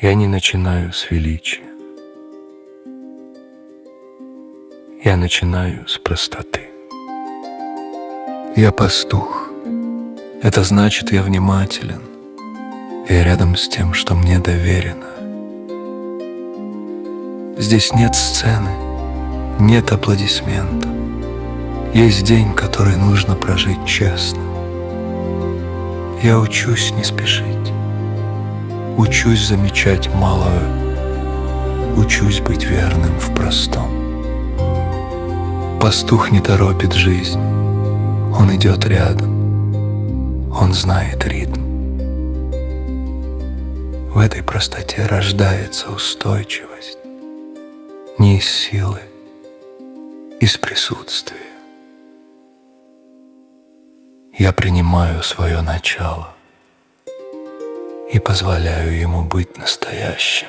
Я не начинаю с величия. Я начинаю с простоты. Я пастух. Это значит, я внимателен. Я рядом с тем, что мне доверено. Здесь нет сцены, нет аплодисментов. Есть день, который нужно прожить честно. Я учусь не спешить. Учусь замечать малое. Учусь быть верным в простом. Пастух не торопит жизнь. Он идет рядом. Он знает ритм. В этой простоте рождается устойчивость. Не из силы, из присутствия. Я принимаю свое начало и позволяю ему быть настоящим.